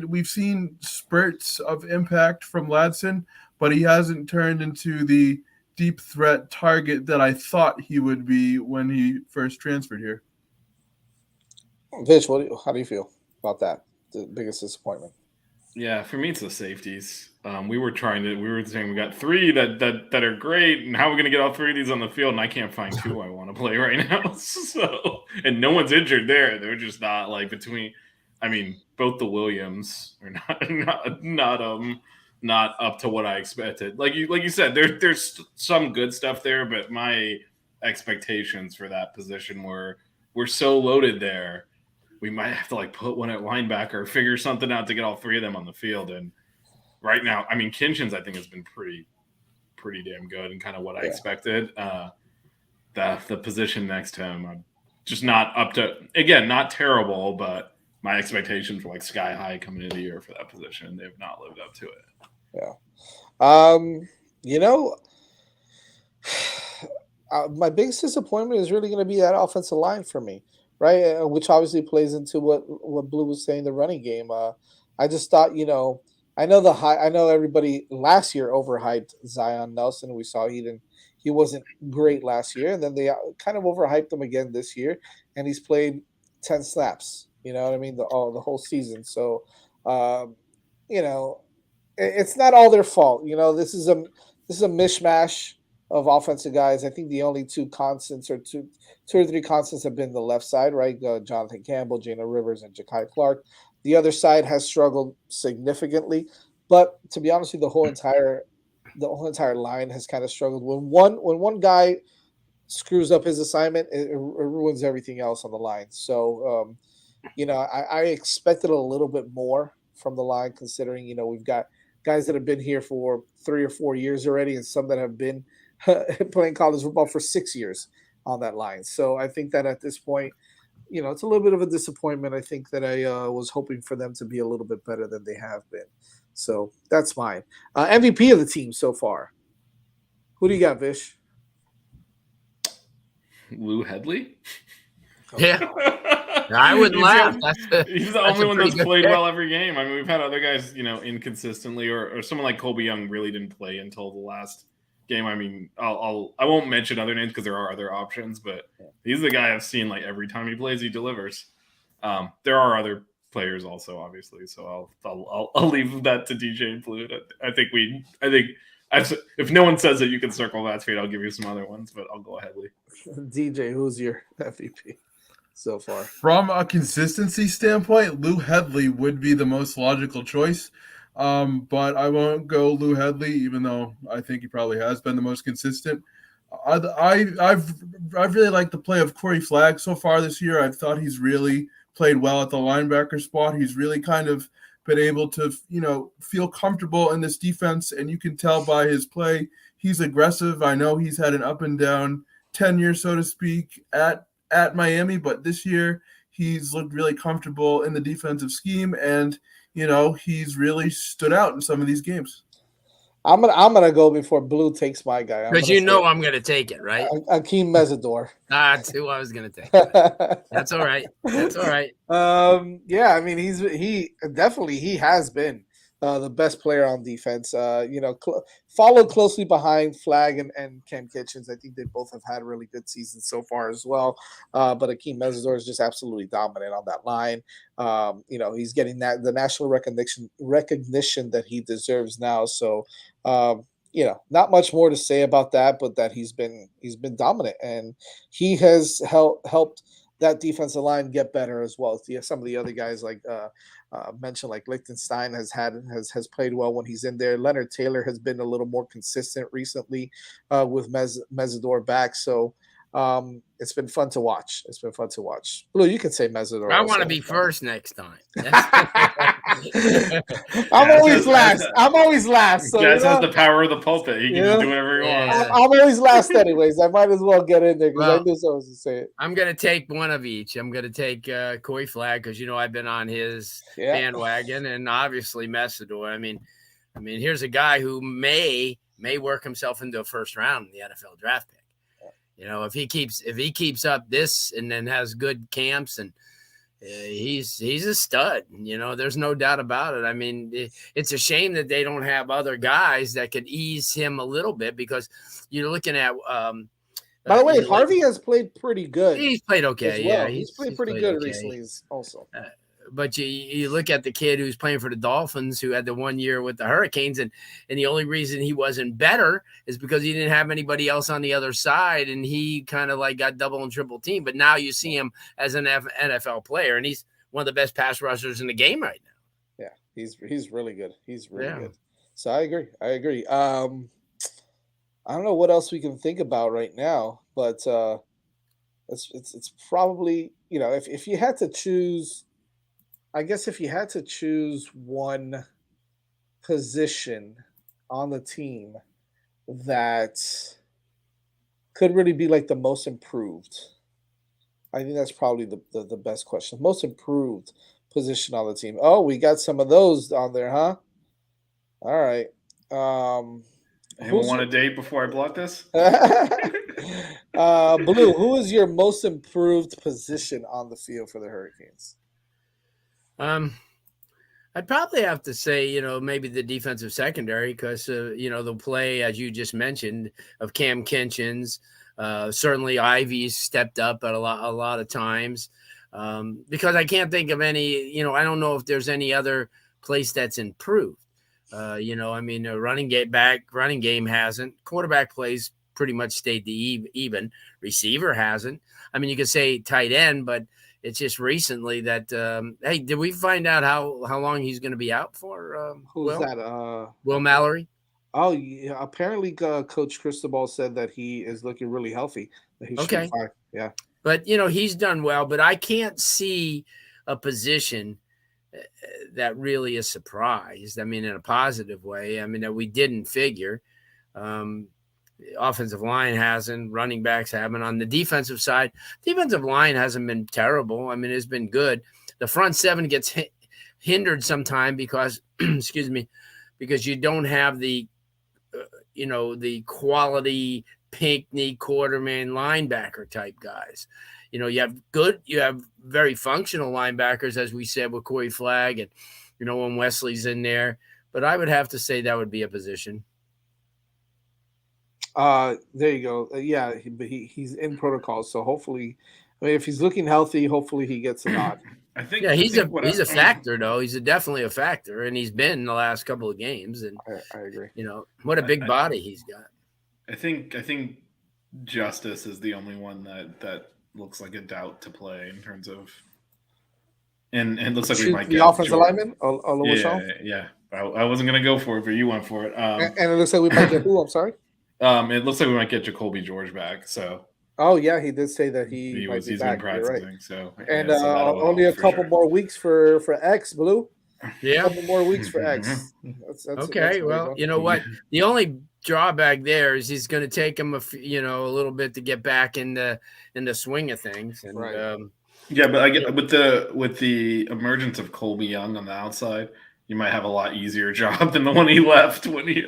we've seen spurts of impact from Ladson, but he hasn't turned into the deep threat target that I thought he would be when he first transferred here. Vish, how do you feel about that? The biggest disappointment? Yeah, for me it's the safeties. We were saying we got three that are great, and how are we gonna get all three of these on the field? And I can't find two I want to play right now. So, and no one's injured there. They're just not like between. I mean, both the Williams are not up to what I expected. Like you said, there's some good stuff there, but my expectations for that position were so loaded there. We might have to like put one at linebacker, figure something out to get all three of them on the field. And right now, I mean, Kinchins I think has been pretty damn good and kind of what I expected. The position next to him, I'm just not up to. Again, not terrible, but my expectations were like sky high coming into the year for that position. They've not lived up to it. Yeah. You know, my biggest disappointment is really going to be that offensive line for me, right? Which obviously plays into what Blue was saying, the running game. I just thought, I know I know everybody last year overhyped Zion Nelson. We saw he wasn't great last year, and then they kind of overhyped him again this year, and he's played 10 snaps. You know what I mean? The whole season. So, you know, it's not all their fault. This is a mishmash of offensive guys. I think the only two constants or two or three constants have been the left side, right? Jonathan Campbell, Jalen Rivers, and Ja'Kai Clark. The other side has struggled significantly, but to be honest with you, the whole entire line has kind of struggled. When one guy screws up his assignment, it ruins everything else on the line. So, I expected a little bit more from the line, considering we've got guys that have been here for 3 or 4 years already, and some that have been playing college football for 6 years on that line. So I think that at this point, it's a little bit of a disappointment. I think that I was hoping for them to be a little bit better than they have been. So that's mine. MVP of the team so far. Who do you got, Vish? Lou Headley? Yeah. I wouldn't laugh. He's the only one that's played well every game. I mean, we've had other guys, inconsistently, or someone like Colby Young really didn't play until the last game. I mean, I won't mention other names because there are other options, but he's the guy I've seen like every time he plays, he delivers. There are other players also, obviously, so I'll leave that to DJ and Blue. I think if no one says that you can circle that tweet, I'll give you some other ones, but I'll go ahead, Lee. DJ, who's your MVP so far? From a consistency standpoint, Lou Headley would be the most logical choice. But I won't go Lou Headley, even though I think he probably has been the most consistent. I've really liked the play of Corey Flagg so far this year. I thought he's really played well at the linebacker spot. He's really kind of been able to, feel comfortable in this defense, and you can tell by his play he's aggressive. I know he's had an up and down tenure, so to speak, at Miami, but this year he's looked really comfortable in the defensive scheme, and he's really stood out in some of these games. I'm gonna go before Blue takes my guy. Because I'm gonna take it, right? Akeem Mesidor. That's who I was gonna take. That's all right. That's all right. Yeah, I mean he definitely has been the best player on defense. Followed closely behind Flagg and Cam Kitchens. I think they both have had really good seasons so far as well. But Akeem Mesidor is just absolutely dominant on that line. He's getting the national recognition that he deserves now. So, not much more to say about that, but that he's been dominant, and he has helped that defensive line get better as well. Some of the other guys like mentioned, like Lichtenstein has played well when he's in there. Leonard Taylor has been a little more consistent recently with Mesidor back. So it's been fun to watch. Blue, you can say Mesidor. I want to be first next time. I'm always last. So, Jazz has the power of the pulpit. He can just do whatever he wants. I'm always last anyways. I might as well get in there because I knew someone was to say it. I'm going to take one of each. I'm going to take Corey Flagg because, I've been on his bandwagon, and obviously Mesidor. I mean, here's a guy who may work himself into a first round in the NFL draft pick. If he keeps up this and then has good camps, and he's a stud. There's no doubt about it. I mean, it's a shame that they don't have other guys that could ease him a little bit, because you're looking at. By the way, Harvey has played pretty good. He's played okay. Well. Yeah, he's played pretty good recently. Also, but you look at the kid who's playing for the Dolphins, who had the 1 year with the Hurricanes, and the only reason he wasn't better is because he didn't have anybody else on the other side, and he kind of like got double and triple team. But now you see him as an NFL player, and he's one of the best pass rushers in the game right now. Yeah, he's really good. He's really good. So I agree. I don't know what else we can think about right now, but it's probably, if you had to choose, I guess if you had to choose one position on the team that could really be like the most improved, I think that's probably the best question. Most improved position on the team. Oh, we got some of those on there, huh? All right. Anyone want a date before I block this? Blue, who is your most improved position on the field for the Hurricanes? I'd probably have to say, maybe the defensive secondary, because, the play, as you just mentioned, of Cam Kinchins, certainly Ivy's stepped up at a lot of times, because I can't think of any, I don't know if there's any other place that's improved. The running game hasn't. Quarterback plays pretty much stayed even. Receiver hasn't. I mean, you could say tight end, but it's just recently that. Hey, did we find out how long he's going to be out for? Who's that? Will Mallory. Oh, yeah. Apparently, Coach Cristobal said that he is looking really healthy. That he should be fine. Yeah. But he's done well. But I can't see a position that really is surprised. I mean, in a positive way. I mean, that we didn't figure. Offensive line hasn't, running backs haven't. On the defensive side, defensive line hasn't been terrible. I mean, it's been good. The front seven gets hindered sometime because, excuse me, because you don't have the, the quality Pinckney quarterman linebacker type guys. You have very functional linebackers, as we said, with Corey Flagg and, when Wesley's in there. But I would have to say that would be a position. There you go. Yeah, but he's in protocol, so hopefully, if he's looking healthy, hopefully he gets a nod. I think. Yeah, he's a factor though. He's definitely a factor, and he's been in the last couple of games. And I agree. What a big body he's got. I think Justice is the only one that looks like a doubt to play in terms of. And it looks like we might get the offensive Jordan. lineman. Yeah. I wasn't gonna go for it, but you went for it. And it looks like we might get who? I'm sorry. It looks like we might get Jacoby George back. So. Oh yeah, he did say that he's been practicing. Right. So and only a couple more weeks for X Blue. Yeah, a couple more weeks for X. That's okay. Well, you know what? The only drawback there is he's going to take him a little bit to get back in the swing of things. And, right. Yeah, but I get with the emergence of Colby Young on the outside, you might have a lot easier job than the one he left when he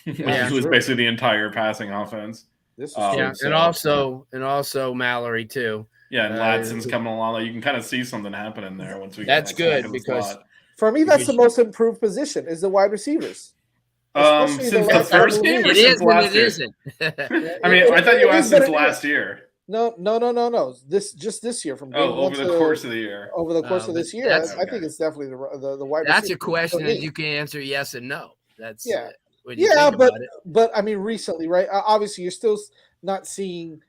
was basically the entire passing offense. This is and also Mallory too. Yeah, and Ladson's coming along. You can kind of see something happening there once we. That's good because for me, that's the most improved position is the wide receivers. Since the first game, it is and it isn't. I mean, I thought you asked since last year. No. This year from over the course of the year. Over the course of this year, I think it's definitely the wide. That's a question that you can answer yes and no. That's but I mean recently, right? Obviously, you're still not seeing,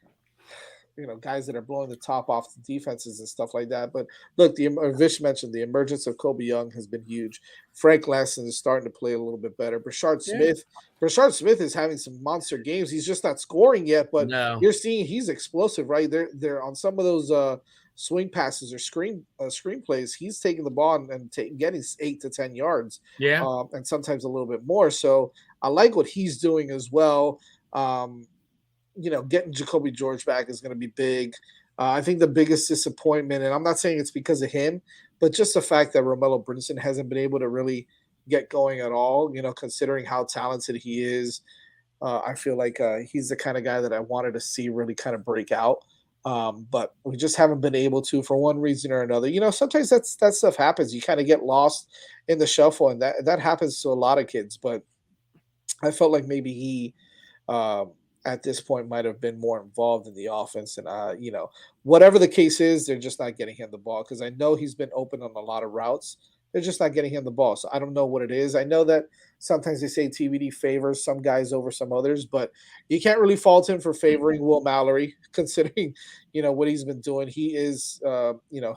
guys that are blowing the top off the defenses and stuff like that. But look, Vish mentioned the emergence of Colby Young has been huge. Frank Lasson is starting to play a little bit better. Brashard Smith is having some monster games. He's just not scoring yet, but you're seeing he's explosive, right? They're on some of those swing passes or screen plays. He's taking the ball and getting 8 to 10 yards. Yeah, and sometimes a little bit more. So I like what he's doing as well. Getting Jacoby George back is going to be big. I think the biggest disappointment, and I'm not saying it's because of him, but just the fact that Romello Brinson hasn't been able to really get going at all, considering how talented he is. I feel like he's the kind of guy that I wanted to see really kind of break out. But we just haven't been able to for one reason or another. Sometimes that stuff happens. You kind of get lost in the shuffle, and that happens to a lot of kids. But I felt like maybe he at this point might have been more involved in the offense. And whatever the case is, they're just not getting him the ball, because I know he's been open on a lot of routes. They're just not getting him the ball. So I don't know what it is. I know that sometimes they say TBD favors some guys over some others, but you can't really fault him for favoring Will Mallory, considering what he's been doing. He is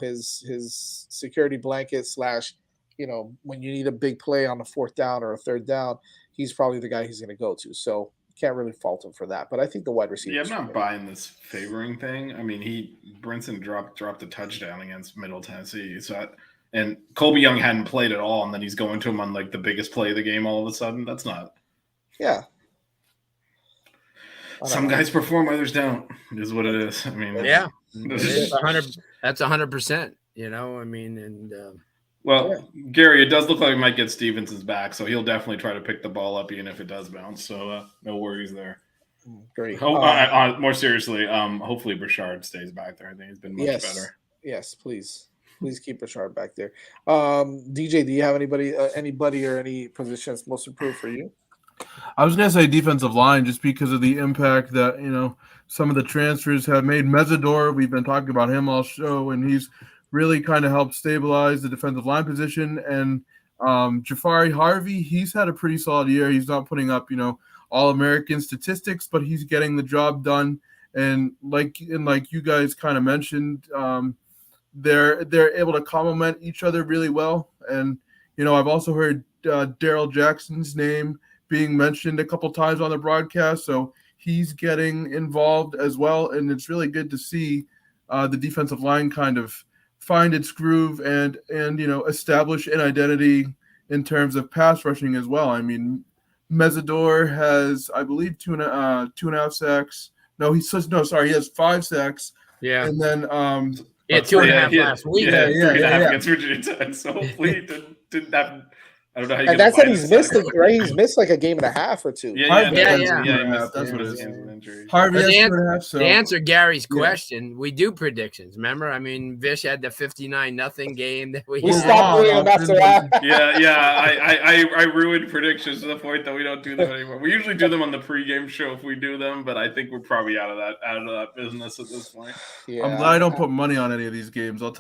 his security blanket slash, when you need a big play on a fourth down or a third down, he's probably the guy he's going to go to. So can't really fault him for that. But I think the wide receiver. Yeah, I'm not buying this favoring thing. I mean, Brinson dropped a touchdown against Middle Tennessee. And Colby Young hadn't played at all, and then he's going to him on like the biggest play of the game all of a sudden. That's not. Yeah. Some guys perform, others don't. Is what it is. I mean, yeah, that's 100%. I mean, and Gary, it does look like we might get Stevenson's back, so he'll definitely try to pick the ball up even if it does bounce. So no worries there. Great. More seriously, hopefully Burchard stays back there. I think he's been much better. Yes, please keep Burchard back there. DJ, do you have anybody or any positions most improved for you? I was going to say defensive line, just because of the impact that, some of the transfers have made. Mesidor, we've been talking about him all show, and he's really kind of helped stabilize the defensive line position. And Jafari Harvey, he's had a pretty solid year. He's not putting up, All-American statistics, but he's getting the job done. And like you guys kind of mentioned, they're able to complement each other really well. And, I've also heard Daryl Jackson's name being mentioned a couple times on the broadcast, so he's getting involved as well. And it's really good to see the defensive line kind of find its groove and establish an identity in terms of pass rushing as well. I mean, Mesidor has, I believe, 2.5 sacks. He has 5 sacks. Yeah, and then 2.5 last week. Yeah, 3.5 against Virginia Tech. So hopefully it didn't happen. I don't know how you. And that's what he's missed, right? He's missed like a game and a half or two. Yeah. He missed. That's what it is. Harvey has 2.5. So to answer Gary's question, we do predictions. Remember, I mean, Vish had the 59-0 game that we stopped doing them after that. I ruined predictions to the point that we don't do them anymore. We usually do them on the pregame show if we do them, but I think we're probably out of that business at this point. Yeah, I'm glad I don't put money on any of these games. I'll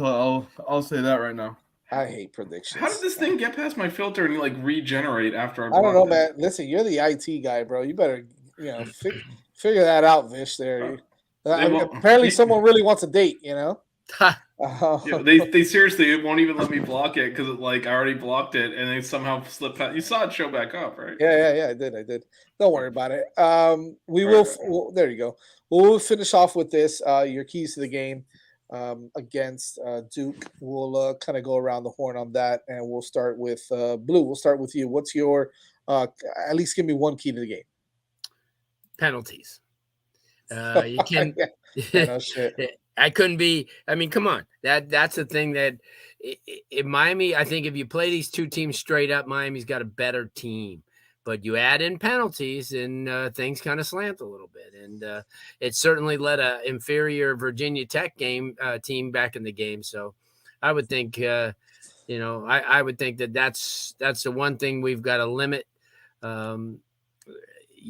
say that right now. I hate predictions. How did this thing get past my filter and like regenerate after I don't know, man. Listen, you're the IT guy, bro. You better, figure that out, Vish. There. Apparently, someone really wants a date. They seriously won't even let me block it because I already blocked it and they somehow slipped past. You saw it show back up, right? Yeah. I did. Don't worry about it. Well, there you go. We'll finish off with this. Your keys to the game. Against Duke. We'll kind of go around the horn on that, and we'll start with Blue. We'll start with you. What's your at least give me one key to the game? Penalties. You can. No shit. I couldn't be. I mean, come on. That's the thing that in Miami. I think if you play these two teams straight up, Miami's got a better team. But you add in penalties and things kind of slant a little bit. And it certainly led an inferior Virginia Tech team back in the game. So I would think, I would think that's the one thing we've got to limit. You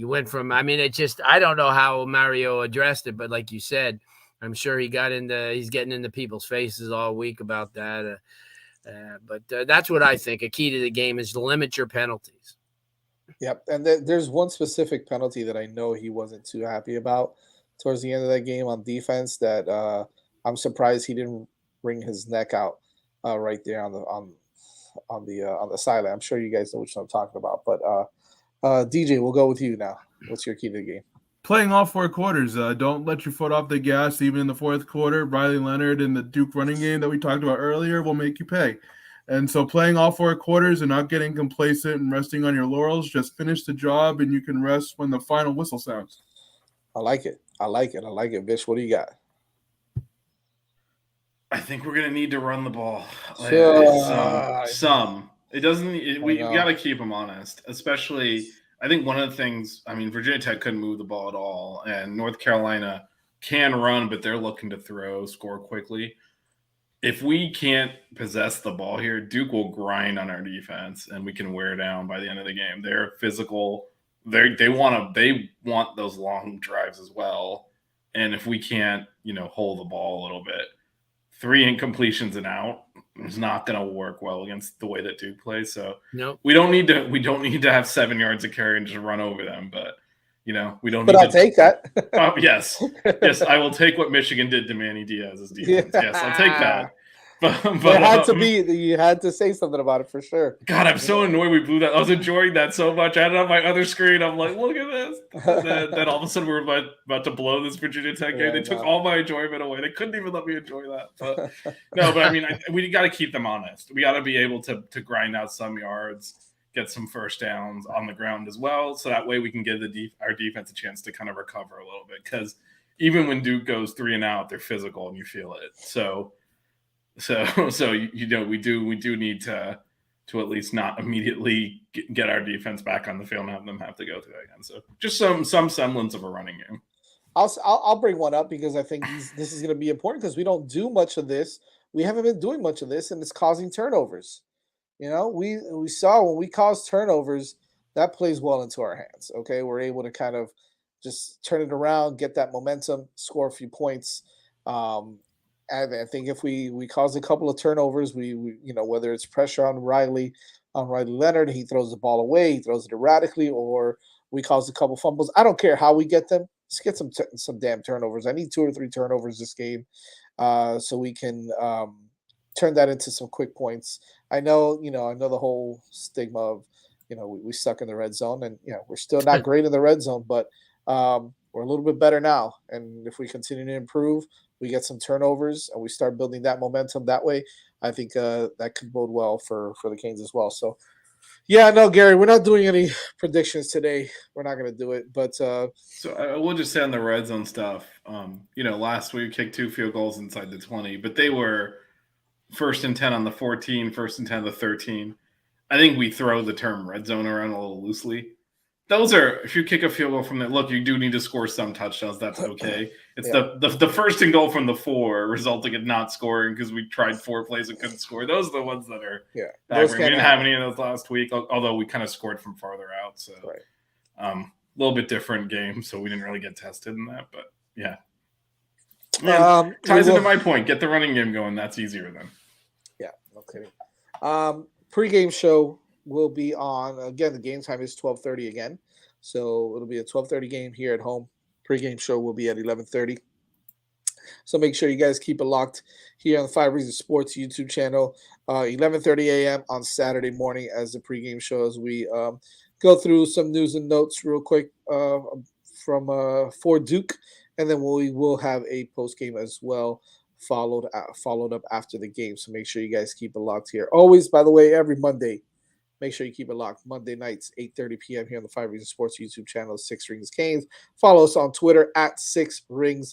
went from, I don't know how Mario addressed it, but like you said, I'm sure he's getting into people's faces all week about that. But that's what I think. A key to the game is to limit your penalties. Yep, and there's one specific penalty that I know he wasn't too happy about towards the end of that game on defense. That I'm surprised he didn't wring his neck out right there on the sideline. I'm sure you guys know what I'm talking about. But DJ, we'll go with you now. What's your key to the game? Playing all 4 quarters. Don't let your foot off the gas even in the fourth quarter. Riley Leonard in the Duke running game that we talked about earlier will make you pay. And so playing all 4 quarters and not getting complacent and resting on your laurels, just finish the job and you can rest when the final whistle sounds. I like it. Vish, what do you got? I think we're going to need to run the ball. Some. It doesn't. We got to keep them honest, especially. I think one of the things. I mean, Virginia Tech couldn't move the ball at all, and North Carolina can run, but they're looking to score quickly. If we can't possess the ball here, Duke will grind on our defense, and we can wear down by the end of the game. They're physical. they want those long drives as well. And if we can't, hold the ball a little bit, 3 incompletions and out is not going to work well against the way that Duke plays. So no, we don't need to have 7 yards of carry and just run over them. But we don't. But I'll take that. Yes, I will take what Michigan did to Manny Diaz's defense. Yes, I'll take that. But it had to be. You had to say something about it for sure. God, I'm so annoyed we blew that. I was enjoying that so much. I had it on my other screen. I'm like, look at this. Then all of a sudden we're about to blow this Virginia Tech game. They took all my enjoyment away. They couldn't even let me enjoy that. But I mean, we got to keep them honest. We got to be able to grind out some yards, get some first downs on the ground as well. So that way we can give our defense a chance to kind of recover a little bit. Because even when Duke goes 3 and out, they're physical and you feel it. So we do need to at least not immediately get our defense back on the field and have them have to go through that again. So just some semblance of a running game. I'll bring one up because I think this is going to be important because we don't do much of this. We haven't been doing much of this, and it's causing turnovers. We saw when we cause turnovers, that plays well into our hands. Okay, we're able to kind of just turn it around, get that momentum, score a few points. And I think if we cause a couple of turnovers, we whether it's pressure on Riley Leonard, he throws the ball away, he throws it erratically, or we cause a couple fumbles. I don't care how we get them. Let's get some damn turnovers. I need 2 or 3 turnovers this game, so we can turn that into some quick points. I know the whole stigma of we suck in the red zone, and we're still not great in the red zone, but we're a little bit better now. And if we continue to improve, we get some turnovers and we start building that momentum that way, I think that could bode well for the Canes as well. So, yeah, no, Gary, we're not doing any predictions today. We're not going to do it. But so I will just say on the red zone stuff, last week we kicked 2 field goals inside the 20, but they were 1st and 10 on the 14, 1st and 10 on the 13. I think we throw the term red zone around a little loosely. Those are, if you kick a field goal from that, look, you do need to score some touchdowns. That's okay. It's the 1st and goal from the 4 resulting in not scoring because we tried 4 plays and couldn't score. Those are the ones that are we didn't have any of those last week, although we kind of scored from farther out. So a little bit different game, so we didn't really get tested in that. But, yeah. Ties into my point. Get the running game going. That's easier then. Yeah, no kidding. Pre-game show will be on, again, the game time is 12:30 again. So it'll be a 12:30 game here at home. Pre-game show will be at 11:30. So make sure you guys keep it locked here on the 5 Reasons Sports YouTube channel. 11:30 a.m. on Saturday morning as the pre-game show, as we go through some news and notes real quick for Duke. And then we will have a post-game as well, followed up after the game. So make sure you guys keep it locked here. Always, by the way, every Monday, make sure you keep it locked. Monday nights, 8:30 p.m. here on the 5 Reasons Sports YouTube channel, 6 Rings Canes. Follow us on Twitter at 6 Ring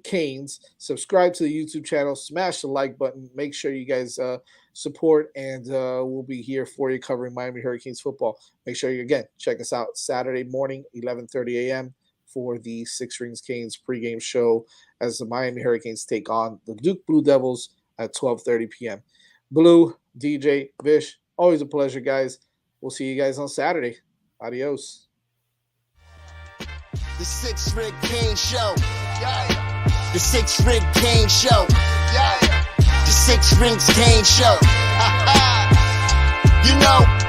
Canes. Subscribe to the YouTube channel. Smash the like button. Make sure you guys support, and we'll be here for you covering Miami Hurricanes football. Make sure you, again, check us out Saturday morning, 11:30 a.m. for the 6 Rings Canes pregame show as the Miami Hurricanes take on the Duke Blue Devils at 12:30 p.m. Blue, DJ, Vish, always a pleasure, guys. We'll see you guys on Saturday. Adios. The 6 Ring Canes Show. Yeah. The 6 Ring Canes Show. Yeah. The 6 Rings Canes Show. You know.